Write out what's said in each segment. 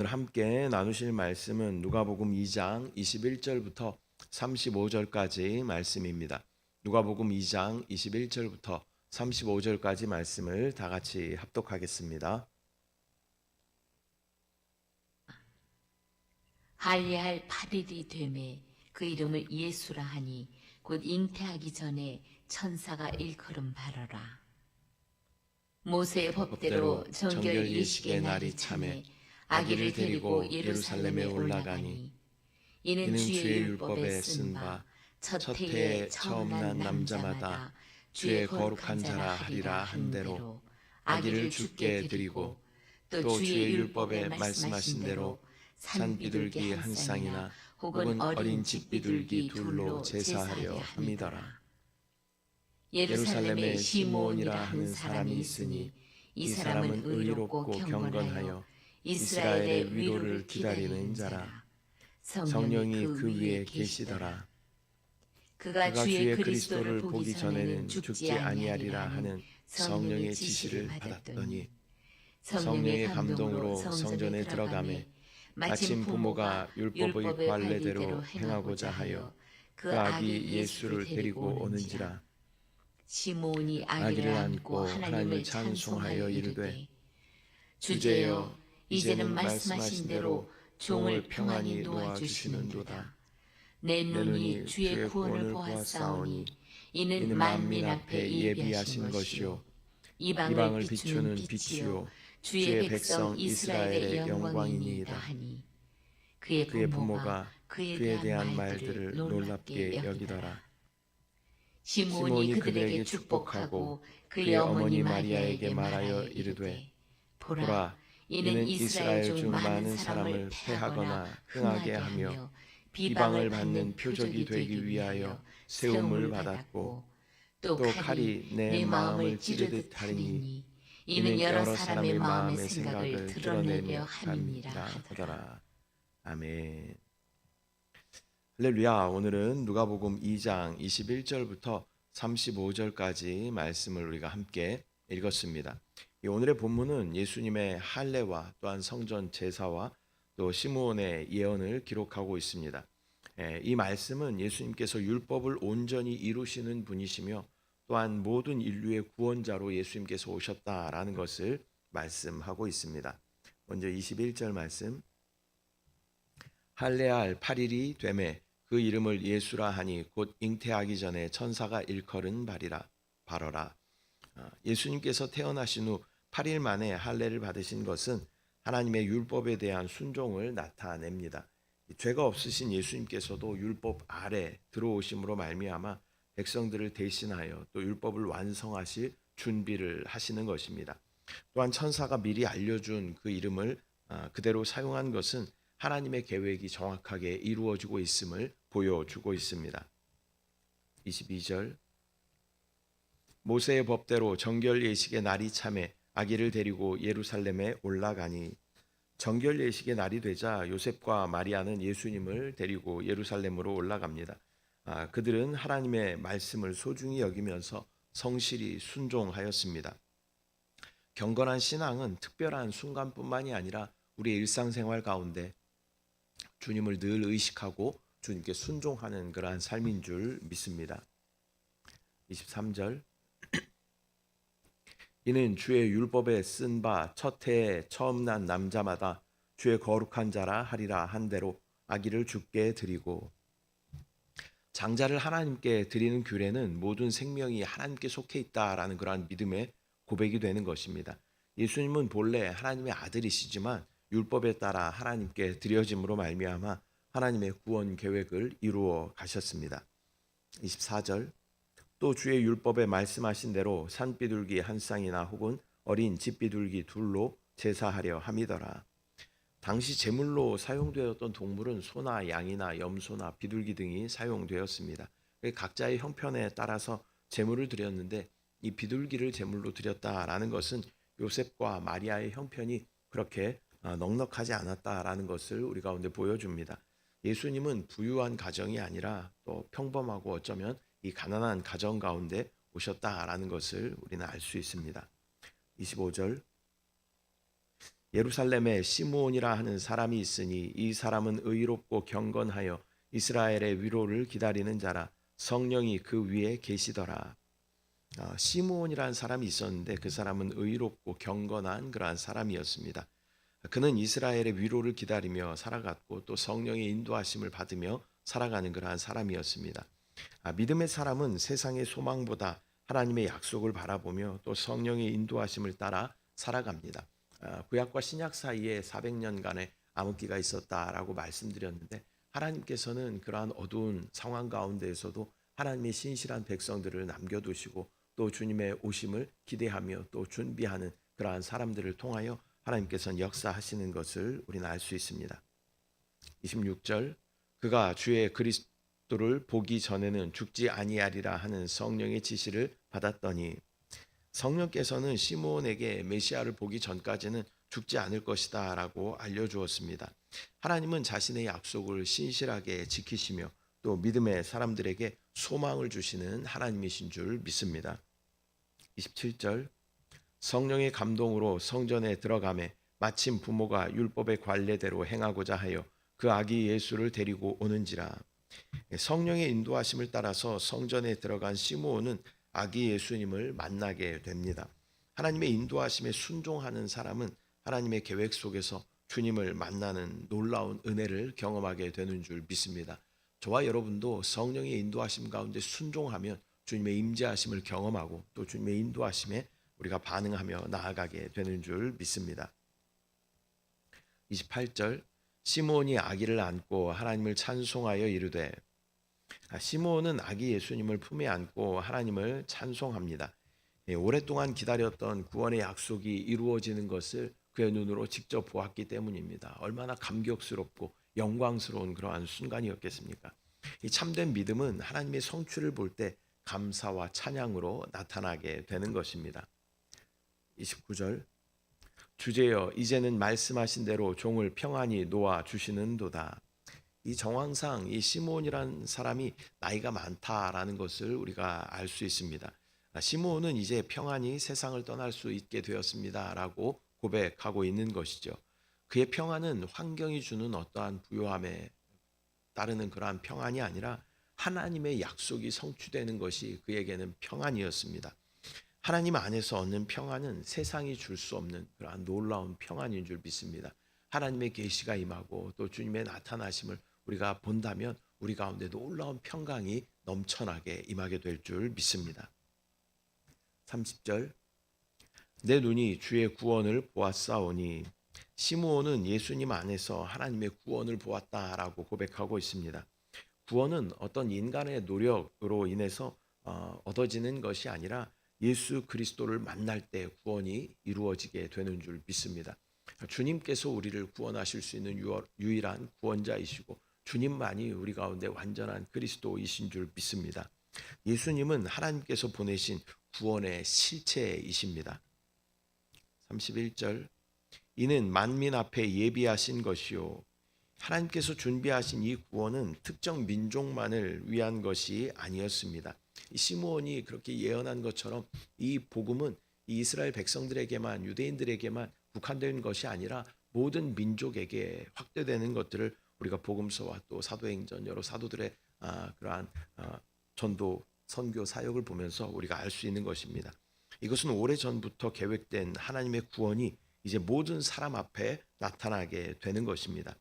오늘 함께 나누실 말씀은 누가복음 2장 21절부터 35절까지 말씀입니다. 누가복음 2장 21절부터 35절까지 말씀을 다 같이 합독하겠습니다. 할례할 8일이 되매 그 이름을 예수라 하니 곧 잉태하기 전에 천사가 일컬음 바라라. 모세의 법대로 정결 예식의 날이 참에 아기를 데리고 예루살렘에 올라가니 이는 주의 율법에 쓴 바 첫 해에 처음 난 남자마다 주의 거룩한 자라 하리라 한 대로 아기를 주께 드리고 또 주의 율법에 말씀하신 대로 산비둘기 한 쌍이나 혹은 어린 집비둘기 둘로 제사하려 함이더라. 예루살렘에 시므온이라 하는 사람이 있으니 이 사람은 의롭고 경건하여 이스라엘의 위로를 기다리는 자라. 성령이 그 위에 계시더라. 그가 주의 그리스도를 보기 전에는 죽지 아니하리라 하는 성령의 지시를 받았더니 성령의 감동으로 성전에 들어가매 마침 부모가 율법의 관례대로 행하고자 하여 그 아기 예수를 데리고 오는지라. 시므온이 아기를 안고 하나님을 찬송하여 이르되 주제여 이제는 말씀하신 대로 종을 평안히 놓아주시는도다. 내 눈이 주의 구원을 보았사오니 이는 만민 앞에 예비하신 것이요 이방을 비추는 빛이요 주의 백성 이스라엘의 영광이니이다 하니 그의 부모가 그에 대한 말들을 놀랍게 여기더라. 시므온이 그들에게 축복하고 그의 어머니 마리아에게 말하여 이르되 보라 이는 이스라엘 중 많은 사람을 패하거나 흥하게 하며 비방을 받는 표적이 되기 위하여 세움을 받았고 또 칼이 내 마음을 찌르듯 하리니 이는 여러 사람의 마음의 생각을 드러내려 함이니라 하더라. 아멘. 할렐루야. 오늘은 누가복음 2장 21절부터 35절까지 말씀을 우리가 함께 읽었습니다. 오늘의 본문은 예수님의 할례와 또한 성전 제사와 또 시므온의 예언을 기록하고 있습니다. 이 말씀은 예수님께서 율법을 온전히 이루시는 분이시며 또한 모든 인류의 구원자로 예수님께서 오셨다라는 것을 말씀하고 있습니다. 먼저 21절 말씀. 할례할 8일이 되매 그 이름을 예수라 하니 곧 잉태하기 전에 천사가 일컬은 바라라. 예수님께서 태어나신 후 8일 만에 할례를 받으신 것은 하나님의 율법에 대한 순종을 나타냅니다. 죄가 없으신 예수님께서도 율법 아래 들어오심으로 말미암아 백성들을 대신하여 또 율법을 완성하실 준비를 하시는 것입니다. 또한 천사가 미리 알려준 그 이름을 그대로 사용한 것은 하나님의 계획이 정확하게 이루어지고 있음을 보여주고 있습니다. 22절. 모세의 법대로 정결 예식의 날이 참에 아기를 데리고 예루살렘에 올라가니, 정결 예식의 날이 되자 요셉과 마리아는 예수님을 데리고 예루살렘으로 올라갑니다. 그들은 하나님의 말씀을 소중히 여기면서 성실히 순종하였습니다. 경건한 신앙은 특별한 순간뿐만이 아니라 우리의 일상생활 가운데 주님을 늘 의식하고 주님께 순종하는 그러한 삶인 줄 믿습니다. 23절. 이는 주의 율법에 쓴 바 첫 해에 처음 난 남자마다 주의 거룩한 자라 하리라 한 대로 아기를 주께 드리고. 장자를 하나님께 드리는 규례는 모든 생명이 하나님께 속해 있다라는 그러한 믿음의 고백이 되는 것입니다. 예수님은 본래 하나님의 아들이시지만 율법에 따라 하나님께 드려짐으로 말미암아 하나님의 구원 계획을 이루어 가셨습니다. 24절. 또 주의 율법에 말씀하신 대로 산비둘기 한 쌍이나 혹은 어린 집비둘기 둘로 제사하려 함이더라. 당시 제물로 사용되었던 동물은 소나 양이나 염소나 비둘기 등이 사용되었습니다. 각자의 형편에 따라서 제물을 드렸는데 이 비둘기를 제물로 드렸다라는 것은 요셉과 마리아의 형편이 그렇게 넉넉하지 않았다라는 것을 우리 가운데 보여줍니다. 예수님은 부유한 가정이 아니라 또 평범하고 어쩌면 이 가난한 가정 가운데 오셨다라는 것을 우리는 알 수 있습니다. 25절. 예루살렘에 시므온이라 하는 사람이 있으니 이 사람은 의롭고 경건하여 이스라엘의 위로를 기다리는 자라. 성령이 그 위에 계시더라. 시므온이라는 사람이 있었는데 그 사람은 의롭고 경건한 그러한 사람이었습니다. 그는 이스라엘의 위로를 기다리며 살아갔고 또 성령의 인도하심을 받으며 살아가는 그러한 사람이었습니다. 믿음의 사람은 세상의 소망보다 하나님의 약속을 바라보며 또 성령의 인도하심을 따라 살아갑니다. 구약과 신약 사이에 400년간의 암흑기가 있었다라고 말씀드렸는데 하나님께서는 그러한 어두운 상황 가운데에서도 하나님의 신실한 백성들을 남겨두시고 또 주님의 오심을 기대하며 또 준비하는 그러한 사람들을 통하여 하나님께서는 역사하시는 것을 우리는 알 수 있습니다. 26절 그가 주의 그리스도를 보기 전에는 죽지 아니하리라 하는 성령의 지시를 받았더니 성령께서는 시므온에게 메시아를 보기 전까지는 죽지 않을 것이다 라고 알려주었습니다. 하나님은 자신의 약속을 신실하게 지키시며 또 믿음의 사람들에게 소망을 주시는 하나님이신 줄 믿습니다. 27절 성령의 감동으로 성전에 들어가매 마침 부모가 율법의 관례대로 행하고자 하여 그 아기 예수를 데리고 오는지라. 성령의 인도하심을 따라서 성전에 들어간 시므온은 아기 예수님을 만나게 됩니다. 하나님의 인도하심에 순종하는 사람은 하나님의 계획 속에서 주님을 만나는 놀라운 은혜를 경험하게 되는 줄 믿습니다. 저와 여러분도 성령의 인도하심 가운데 순종하면 주님의 임재하심을 경험하고 또 주님의 인도하심에 우리가 반응하며 나아가게 되는 줄 믿습니다. 28절 시므온이 아기를 안고 하나님을 찬송하여 이르되 시므온은 아기 예수님을 품에 안고 하나님을 찬송합니다. 오랫동안 기다렸던 구원의 약속이 이루어지는 것을 그의 눈으로 직접 보았기 때문입니다. 얼마나 감격스럽고 영광스러운 그러한 순간이었겠습니까? 이 참된 믿음은 하나님의 성취를 볼 때 감사와 찬양으로 나타나게 되는 것입니다. 29절 주제여 이제는 말씀하신 대로 종을 평안히 놓아 주시는도다. 이 정황상 이 시므온이라는 사람이 나이가 많다라는 것을 우리가 알 수 있습니다. 시므온은 이제 평안히 세상을 떠날 수 있게 되었습니다라고 고백하고 있는 것이죠. 그의 평안은 환경이 주는 어떠한 부요함에 따르는 그러한 평안이 아니라 하나님의 약속이 성취되는 것이 그에게는 평안이었습니다. 하나님 안에서 얻는 평안은 세상이 줄 수 없는 그러한 놀라운 평안인 줄 믿습니다. 하나님의 계시가 임하고 또 주님의 나타나심을 우리가 본다면 우리 가운데 놀라운 평강이 넘쳐나게 임하게 될 줄 믿습니다. 30절 내 눈이 주의 구원을 보았사오니 시므온은 예수님 안에서 하나님의 구원을 보았다라고 고백하고 있습니다. 구원은 어떤 인간의 노력으로 인해서 얻어지는 것이 아니라 예수 그리스도를 만날 때 구원이 이루어지게 되는 줄 믿습니다. 주님께서 우리를 구원하실 수 있는 유일한 구원자이시고 주님만이 우리 가운데 완전한 그리스도이신 줄 믿습니다. 예수님은 하나님께서 보내신 구원의 실체이십니다. 31절 이는 만민 앞에 예비하신 것이요 하나님께서 준비하신 이 구원은 특정 민족만을 위한 것이 아니었습니다. 시므온이 그렇게 예언한 것처럼 이 복음은 이스라엘 백성들에게만 유대인들에게만 국한된 것이 아니라 모든 민족에게 확대되는 것들을 우리가 복음서와 또 사도행전 여러 사도들의 그러한 전도 선교 사역을 보면서 우리가 알 수 있는 것입니다. 이것은 오래전부터 계획된 하나님의 구원이 이제 모든 사람 앞에 나타나게 되는 것입니다.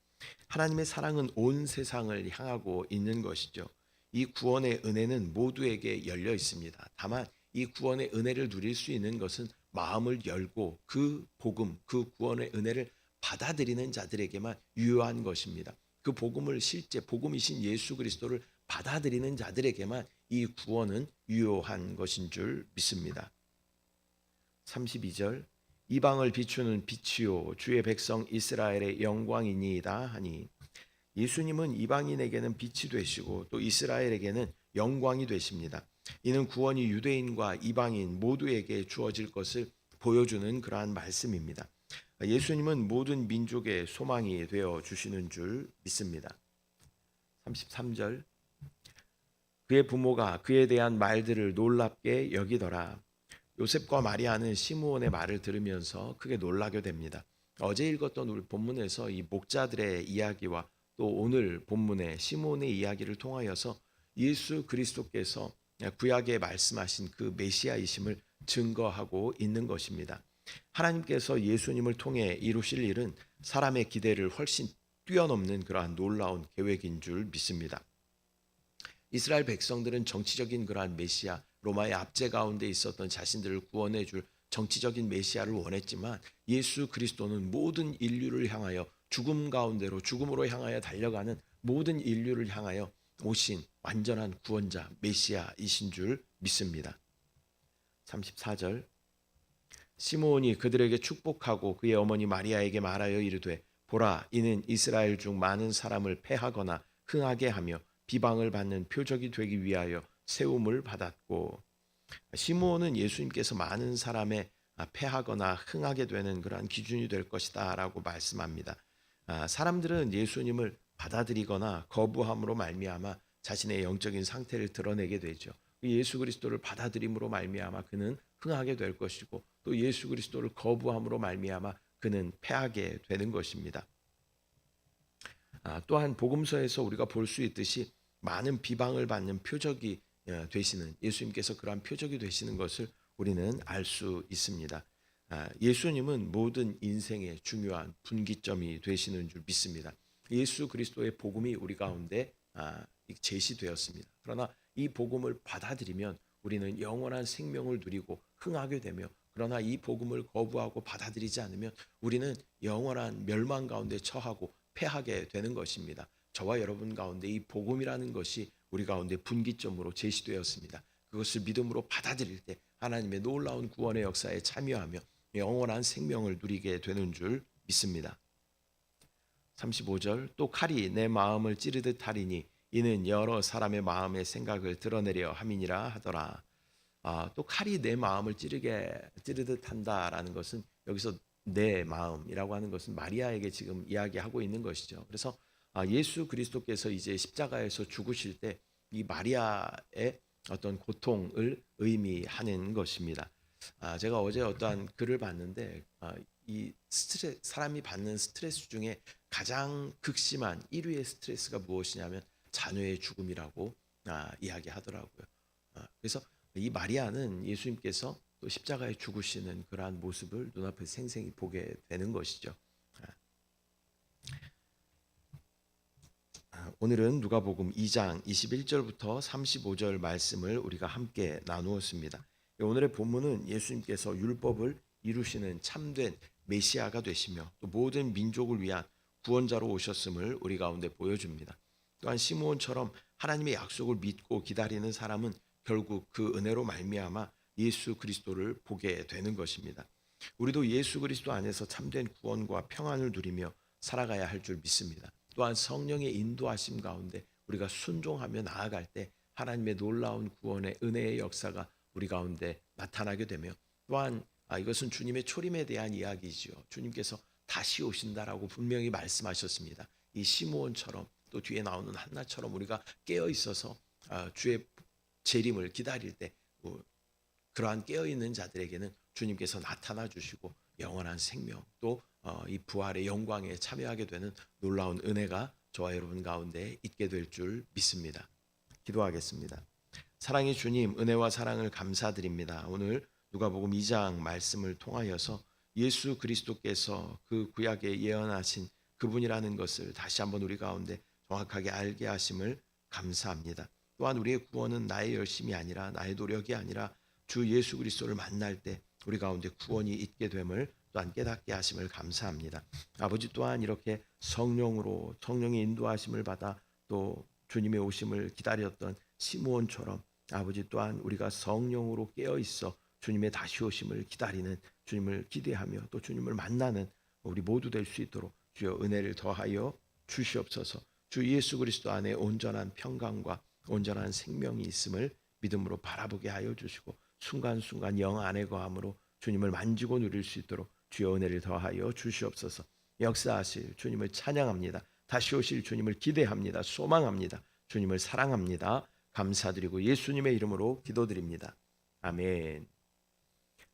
하나님의 사랑은 온 세상을 향하고 있는 것이죠. 이 구원의 은혜는 모두에게 열려 있습니다. 다만 이 구원의 은혜를 누릴 수 있는 것은 마음을 열고 그 복음, 그 구원의 은혜를 받아들이는 자들에게만 유효한 것입니다. 그 복음을 실제 복음이신 예수 그리스도를 받아들이는 자들에게만 이 구원은 유효한 것인 줄 믿습니다. 32절 이방을 비추는 빛이요 주의 백성 이스라엘의 영광이니이다 하니 예수님은 이방인에게는 빛이 되시고 또 이스라엘에게는 영광이 되십니다. 이는 구원이 유대인과 이방인 모두에게 주어질 것을 보여주는 그러한 말씀입니다. 예수님은 모든 민족의 소망이 되어 주시는 줄 믿습니다. 33절 그의 부모가 그에 대한 말들을 놀랍게 여기더라. 요셉과 마리아는 시므온의 말을 들으면서 크게 놀라게 됩니다. 어제 읽었던 우리 본문에서 이 목자들의 이야기와 또 오늘 본문의 시몬의 이야기를 통하여서 예수 그리스도께서 구약에 말씀하신 그 메시아이심을 증거하고 있는 것입니다. 하나님께서 예수님을 통해 이루실 일은 사람의 기대를 훨씬 뛰어넘는 그러한 놀라운 계획인 줄 믿습니다. 이스라엘 백성들은 정치적인 그러한 메시아, 로마의 압제 가운데 있었던 자신들을 구원해 줄 정치적인 메시아를 원했지만 예수 그리스도는 모든 인류를 향하여 죽음으로 향하여 달려가는 모든 인류를 향하여 오신 완전한 구원자 메시아이신 줄 믿습니다. 34절 시므온이 그들에게 축복하고 그의 어머니 마리아에게 말하여 이르되 보라 이는 이스라엘 중 많은 사람을 패하거나 흥하게 하며 비방을 받는 표적이 되기 위하여 세움을 받았고, 시므온은 예수님께서 많은 사람의 패하거나 흥하게 되는 그러한 기준이 될 것이다 라고 말씀합니다. 사람들은 예수님을 받아들이거나 거부함으로 말미암아 자신의 영적인 상태를 드러내게 되죠. 예수 그리스도를 받아들임으로 말미암아 그는 흥하게 될 것이고, 또 예수 그리스도를 거부함으로 말미암아 그는 패하게 되는 것입니다. 또한 복음서에서 우리가 볼 수 있듯이 많은 비방을 받는 표적이 되시는, 예수님께서 그러한 표적이 되시는 것을 우리는 알 수 있습니다. 예수님은 모든 인생의 중요한 분기점이 되시는 줄 믿습니다. 예수 그리스도의 복음이 우리 가운데 제시되었습니다. 그러나 이 복음을 받아들이면 우리는 영원한 생명을 누리고 흥하게 되며, 그러나 이 복음을 거부하고 받아들이지 않으면 우리는 영원한 멸망 가운데 처하고 패하게 되는 것입니다. 저와 여러분 가운데 이 복음이라는 것이 우리 가운데 분기점으로 제시되었습니다. 그것을 믿음으로 받아들일 때 하나님의 놀라운 구원의 역사에 참여하며 영원한 생명을 누리게 되는 줄 믿습니다. 35절 또 칼이 내 마음을 찌르듯 하리니 이는 여러 사람의 마음의 생각을 드러내려 함이니라 하더라. 또 칼이 내 마음을 찌르듯 한다라는 것은 여기서 내 마음이라고 하는 것은 마리아에게 지금 이야기하고 있는 것이죠. 그래서 예수 그리스도께서 이제 십자가에서 죽으실 때 이 마리아의 어떤 고통을 의미하는 것입니다. 제가 어제 어떠한 글을 봤는데 이 사람이 받는 스트레스 중에 가장 극심한 1위의 스트레스가 무엇이냐면 자녀의 죽음이라고 이야기하더라고요. 그래서 이 마리아는 예수님께서 또 십자가에 죽으시는 그러한 모습을 눈앞에 생생히 보게 되는 것이죠. 오늘은 누가복음 2장 21절부터 35절 말씀을 우리가 함께 나누었습니다. 오늘의 본문은 예수님께서 율법을 이루시는 참된 메시아가 되시며 또 모든 민족을 위한 구원자로 오셨음을 우리 가운데 보여줍니다. 또한 시므온처럼 하나님의 약속을 믿고 기다리는 사람은 결국 그 은혜로 말미암아 예수 그리스도를 보게 되는 것입니다. 우리도 예수 그리스도 안에서 참된 구원과 평안을 누리며 살아가야 할 줄 믿습니다. 또한 성령의 인도하심 가운데 우리가 순종하며 나아갈 때 하나님의 놀라운 구원의 은혜의 역사가 우리 가운데 나타나게 되며, 또한 이것은 주님의 초림에 대한 이야기지요. 주님께서 다시 오신다라고 분명히 말씀하셨습니다. 이 시므온처럼 또 뒤에 나오는 한나처럼 우리가 깨어 있어서 주의 재림을 기다릴 때 그러한 깨어 있는 자들에게는 주님께서 나타나 주시고 영원한 생명 또 이 부활의 영광에 참여하게 되는 놀라운 은혜가 저와 여러분 가운데 있게 될 줄 믿습니다. 기도하겠습니다. 사랑의 주님, 은혜와 사랑을 감사드립니다. 오늘 누가복음 2장 말씀을 통하여서 예수 그리스도께서 그 구약에 예언하신 그분이라는 것을 다시 한번 우리 가운데 정확하게 알게 하심을 감사합니다. 또한 우리의 구원은 나의 열심이 아니라 나의 노력이 아니라 주 예수 그리스도를 만날 때 우리 가운데 구원이 있게 됨을 또한 깨닫게 하심을 감사합니다. 아버지, 또한 이렇게 성령의 인도하심을 받아 또 주님의 오심을 기다렸던 시므온처럼 아버지, 또한 우리가 성령으로 깨어 있어 주님의 다시 오심을 기다리는, 주님을 기대하며 또 주님을 만나는 우리 모두 될 수 있도록 주여 은혜를 더하여 주시옵소서. 주 예수 그리스도 안에 온전한 평강과 온전한 생명이 있음을 믿음으로 바라보게 하여 주시고 순간순간 영 안에 거함으로 주님을 만지고 누릴 수 있도록 주여 은혜를 더하여 주시옵소서. 역사하실 주님을 찬양합니다. 다시 오실 주님을 기대합니다. 소망합니다. 주님을 사랑합니다. 감사드리고 예수님의 이름으로 기도드립니다. 아멘.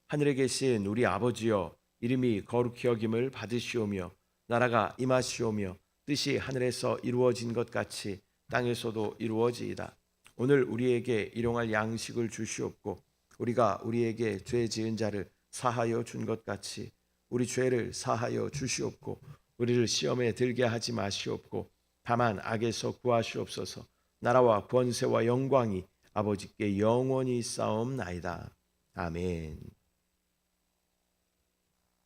하늘에 계신 우리 아버지여, 이름이 거룩히 여김을 받으시오며 나라가 임하시오며 뜻이 하늘에서 이루어진 것 같이 땅에서도 이루어지이다. 오늘 우리에게 일용할 양식을 주시옵고 우리가 우리에게 죄 지은 자를 사하여 준 것 같이 우리 죄를 사하여 주시옵고 우리를 시험에 들게 하지 마시옵고 다만 악에서 구하시옵소서. 나라와 권세와 영광이 아버지께 영원히 있사옵나이다. 아멘.